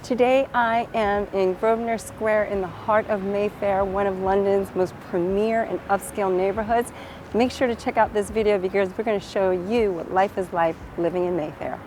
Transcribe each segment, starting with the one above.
Today I am in Grosvenor Square in the heart of Mayfair, one of London's most premier and upscale neighborhoods. Make sure to check out this video because we're going to show you what life is like living in Mayfair.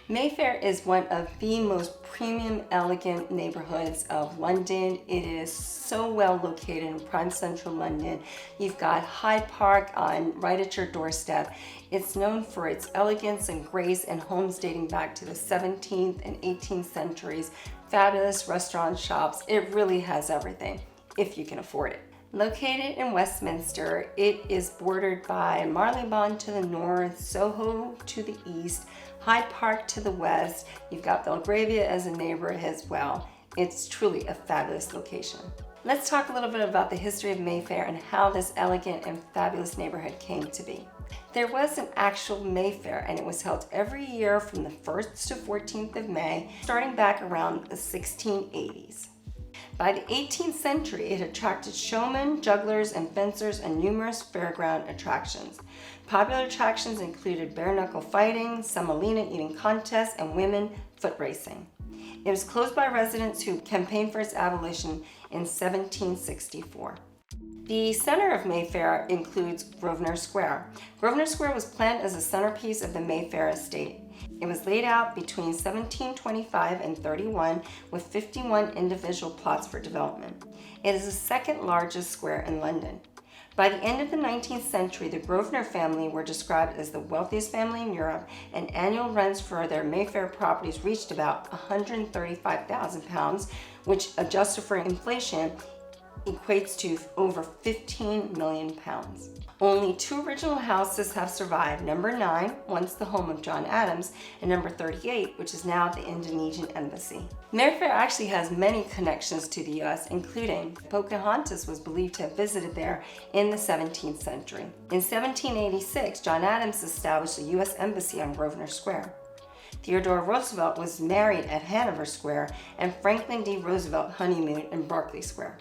Mayfair is one of the most premium, elegant neighborhoods of London. It is so well located in prime central London. You've got Hyde Park right at your doorstep. It's known for its elegance and grace and homes dating back to the 17th and 18th centuries. Fabulous restaurants, shops. It really has everything, if you can afford it. Located in Westminster, it is bordered by Marylebone to the north, Soho to the east, Hyde Park to the west. You've got Belgravia as a neighbor as well. It's truly a fabulous location. Let's talk a little bit about the history of Mayfair and how this elegant and fabulous neighborhood came to be. There was an actual Mayfair, and it was held every year from the 1st to 14th of May, starting back around the 1680s. By the 18th century, it attracted showmen, jugglers, and fencers and numerous fairground attractions. Popular attractions included bare-knuckle fighting, semolina eating contests, and women foot racing. It was closed by residents who campaigned for its abolition in 1764. The center of Mayfair includes Grosvenor Square. Grosvenor Square was planned as a centerpiece of the Mayfair estate. It was laid out between 1725 and 31 with 51 individual plots for development. It is the second largest square in London. By the end of the 19th century, the Grosvenor family were described as the wealthiest family in Europe, and annual rents for their Mayfair properties reached about £135,000, which, adjusted for inflation, equates to over £15 million. Only two original houses have survived. Number 9, once the home of John Adams, and number 38, which is now the Indonesian embassy. Mayfair actually has many connections to the US, including Pocahontas was believed to have visited there in the 17th century. In 1786, John Adams established a US embassy on Grosvenor Square. Theodore Roosevelt was married at Hanover Square, and Franklin D. Roosevelt honeymooned in Berkeley Square.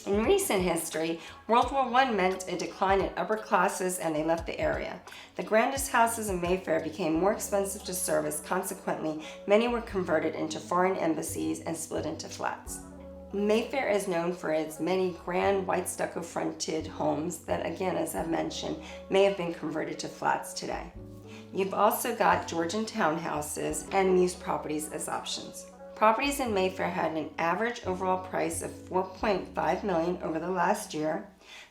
In recent history, World War I meant a decline in upper classes and they left the area. The grandest houses in Mayfair became more expensive to service. Consequently, many were converted into foreign embassies and split into flats. Mayfair is known for its many grand white stucco fronted homes that, again, as I've mentioned, may have been converted to flats today. You've also got Georgian townhouses and muse properties as options. Properties in Mayfair had an average overall price of $4.5 million over the last year.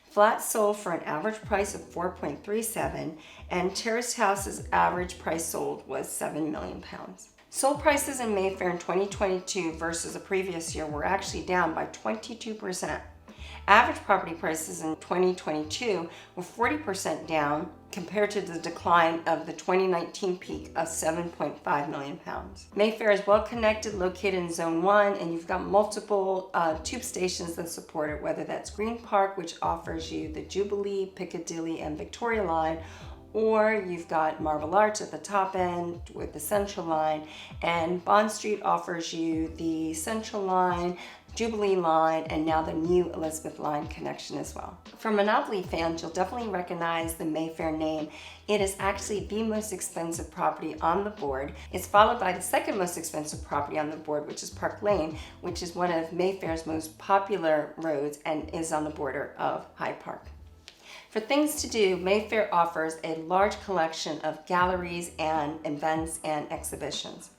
Flats sold for an average price of $4.37, and terraced houses' average price sold was £7 million. Sold prices in Mayfair in 2022 versus the previous year were actually down by 22%. Average property prices in 2022 were 40% down compared to the decline of the 2019 peak of £7.5 million. Mayfair is well connected, located in Zone 1, and you've got multiple tube stations that support it, whether that's Green Park, which offers you the Jubilee, Piccadilly, and Victoria line, or you've got Marble Arch at the top end with the Central line, and Bond Street offers you the Central line, Jubilee line, and now the new Elizabeth line connection as well. For Monopoly fans, you'll definitely recognize the Mayfair name. It is actually the most expensive property on the board. It's followed by the second most expensive property on the board, which is Park Lane, which is one of Mayfair's most popular roads and is on the border of Hyde Park. For things to do, Mayfair offers a large collection of galleries and events and exhibitions.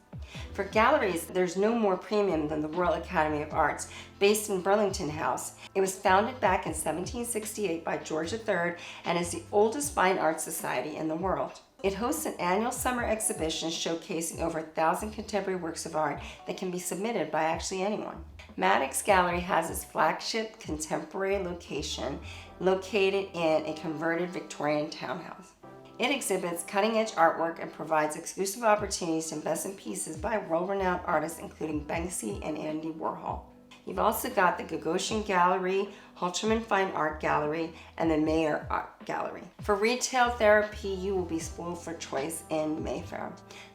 For galleries, there's no more premium than the Royal Academy of Arts, based in Burlington House. It was founded back in 1768 by George III and is the oldest fine arts society in the world. It hosts an annual summer exhibition showcasing over 1,000 contemporary works of art that can be submitted by actually anyone. Maddox Gallery has its flagship contemporary location located in a converted Victorian townhouse. It exhibits cutting-edge artwork and provides exclusive opportunities to invest in pieces by world-renowned artists including Banksy and Andy Warhol. You've also got the Gagosian Gallery, Hultman Fine Art Gallery, and the Mayer Art Gallery. For retail therapy, you will be spoiled for choice in Mayfair.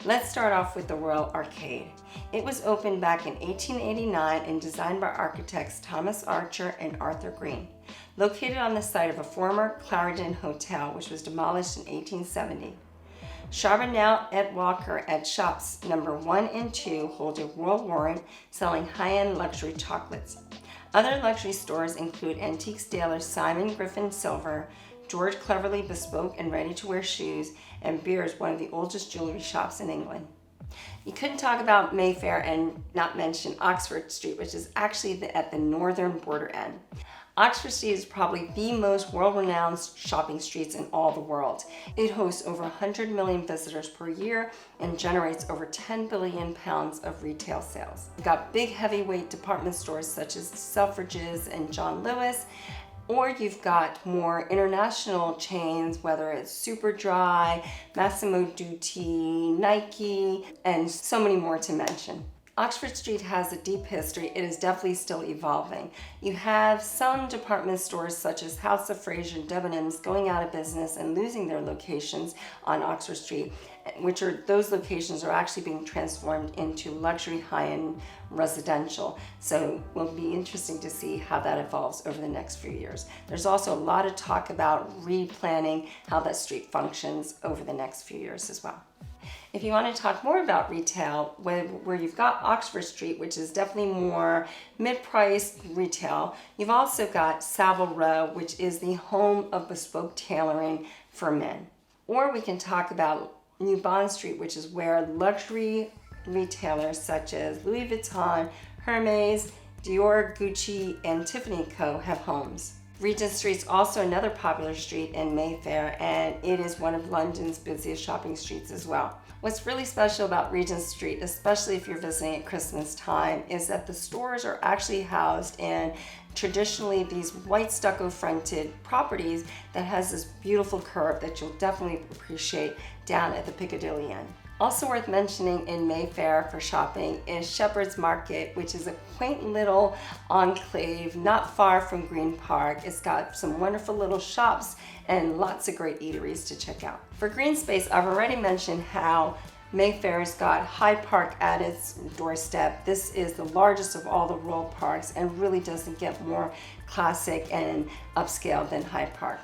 Let's start off with the Royal Arcade. It was opened back in 1889 and designed by architects Thomas Archer and Arthur Green. located on the site of a former Clarendon Hotel, which was demolished in 1870. Charbonneau et Walker at shops number 1 and 2 hold a world warrant selling high-end luxury chocolates. Other luxury stores include antiques dealer Simon Griffin Silver, George Cleverly Bespoke and Ready-to-Wear Shoes, and Beers, one of the oldest jewelry shops in England. You couldn't talk about Mayfair and not mention Oxford Street, which is actually at the northern border end. Oxford Street is probably the most world-renowned shopping streets in all the world. It hosts over 100 million visitors per year and generates over 10 billion pounds of retail sales. You've got big heavyweight department stores such as Selfridges and John Lewis, or you've got more international chains, whether it's Superdry, Massimo Dutti, Nike, and so many more to mention. Oxford Street has a deep history. It is definitely still evolving. You have some department stores such as House of Fraser and Debenhams going out of business and losing their locations on Oxford Street, those locations are actually being transformed into luxury high-end residential. So it will be interesting to see how that evolves over the next few years. There's also a lot of talk about replanning how that street functions over the next few years as well. If you want to talk more about retail, where you've got Oxford Street, which is definitely more mid-priced retail, you've also got Savile Row, which is the home of bespoke tailoring for men. Or we can talk about New Bond Street, which is where luxury retailers such as Louis Vuitton, Hermes, Dior, Gucci, and Tiffany & Co. have homes. Regent Street is also another popular street in Mayfair, and it is one of London's busiest shopping streets as well. What's really special about Regent Street, especially if you're visiting at Christmas time, is that the stores are actually housed in traditionally these white stucco fronted properties that has this beautiful curve that you'll definitely appreciate down at the Piccadilly end. Also worth mentioning in Mayfair for shopping is Shepherd's Market, which is a quaint little enclave not far from Green Park. It's got some wonderful little shops and lots of great eateries to check out. For green space, I've already mentioned how Mayfair's got Hyde Park at its doorstep. This is the largest of all the Royal Parks and really doesn't get more classic and upscale than Hyde Park.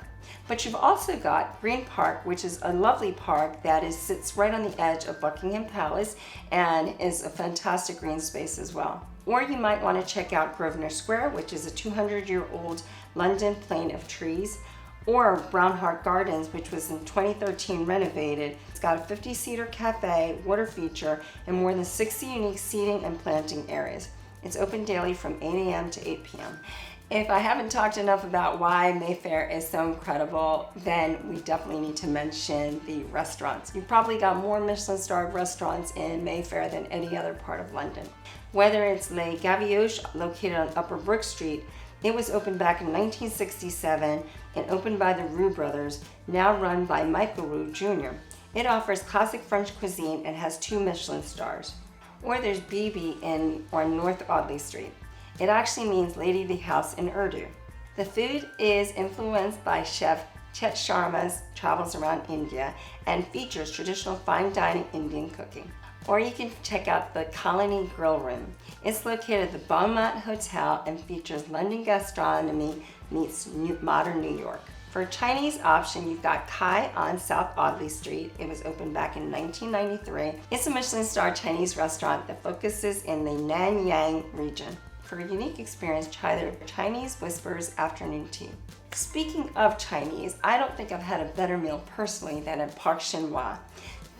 But you've also got Green Park, which is a lovely park that sits right on the edge of Buckingham Palace and is a fantastic green space as well. Or you might want to check out Grosvenor Square, which is a 200-year-old London plain of trees, or Brownhart Gardens, which was in 2013 renovated. It's got a 50-seater cafe, water feature, and more than 60 unique seating and planting areas. It's open daily from 8 a.m. to 8 p.m. If I haven't talked enough about why Mayfair is so incredible, then we definitely need to mention the restaurants. You've probably got more Michelin-starred restaurants in Mayfair than any other part of London. Whether it's Les Gavioches, located on Upper Brook Street, it was opened back in 1967 and opened by the Roux brothers, now run by Michael Roux Jr. It offers classic French cuisine and has 2 Michelin stars. Or there's Bibi on North Audley Street. It actually means Lady of the House in Urdu. The food is influenced by chef Chet Sharma's travels around India and features traditional fine dining Indian cooking. Or you can check out the Colony Grill Room. It's located at the Beaumont Hotel and features London gastronomy meets modern New York. For a Chinese option, you've got Kai on South Audley Street. It was opened back in 1993. It's a Michelin-starred Chinese restaurant that focuses in the Nanyang region. For a unique experience, try their Chinese Whispers afternoon tea. Speaking of Chinese, I don't think I've had a better meal personally than at Park Chinois.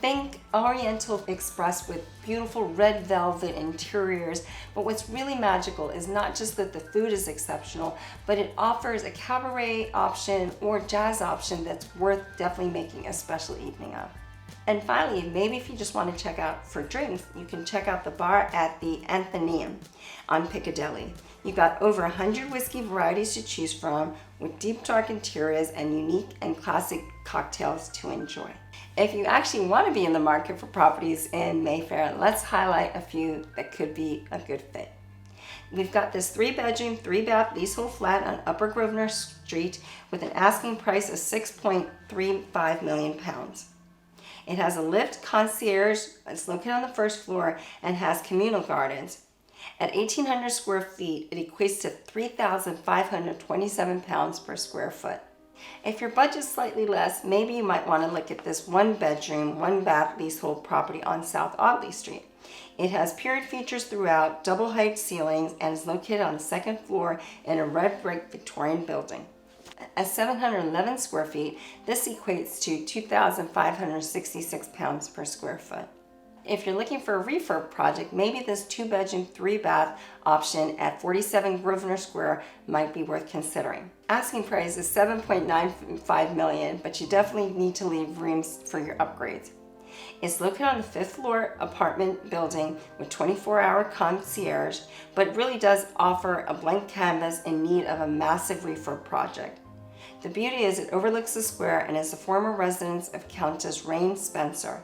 Think Oriental Express with beautiful red velvet interiors, but what's really magical is not just that the food is exceptional, but it offers a cabaret option or jazz option that's worth definitely making a special evening of. And finally, maybe if you just want to check out for drinks, you can check out the bar at the Athenaeum on Piccadilly. You've got over 100 whiskey varieties to choose from with deep dark interiors and unique and classic cocktails to enjoy. If you actually want to be in the market for properties in Mayfair, let's highlight a few that could be a good fit. We've got this 3-bedroom, 3-bath leasehold flat on Upper Grosvenor Street with an asking price of £6.35 million. It has a lift concierge, it's located on the first floor, and has communal gardens. At 1,800 square feet, it equates to 3,527 pounds per square foot. If your budget's slightly less, maybe you might want to look at this 1-bedroom, 1-bath leasehold property on South Audley Street. It has period features throughout, double height ceilings, and is located on the second floor in a red brick Victorian building. At 711 square feet, this equates to 2,566 pounds per square foot. If you're looking for a refurb project, maybe this 2-bedroom, 3-bath option at 47 Grosvenor Square might be worth considering. Asking price is $7.95 million, but you definitely need to leave rooms for your upgrades. It's located on the 5th floor apartment building with 24-hour concierge, but really does offer a blank canvas in need of a massive refurb project. The beauty is it overlooks the square and is the former residence of Countess Rain Spencer.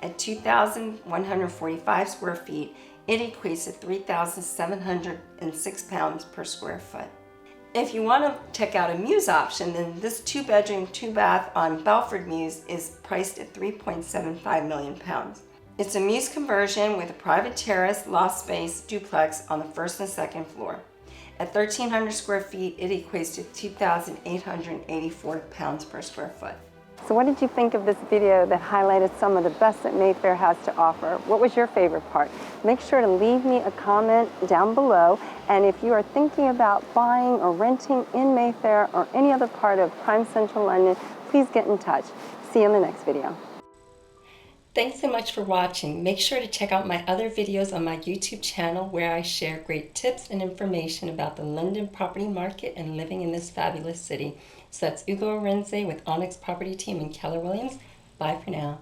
At 2,145 square feet, it equates to 3,706 pounds per square foot. If you want to check out a Mews option, then this 2-bedroom, 2-bath on Belford Mews is priced at 3.75 million pounds. It's a Mews conversion with a private terrace, loft space, duplex on the first and second floor. At 1,300 square feet, it equates to 2,884 pounds per square foot. So what did you think of this video that highlighted some of the best that Mayfair has to offer? What was your favorite part? Make sure to leave me a comment down below. And if you are thinking about buying or renting in Mayfair or any other part of prime central London, please get in touch. See you in the next video. Thanks so much for watching. Make sure to check out my other videos on my YouTube channel where I share great tips and information about the London property market and living in this fabulous city. So that's Arinzeh with Onyx Property Team and Keller Williams. Bye for now.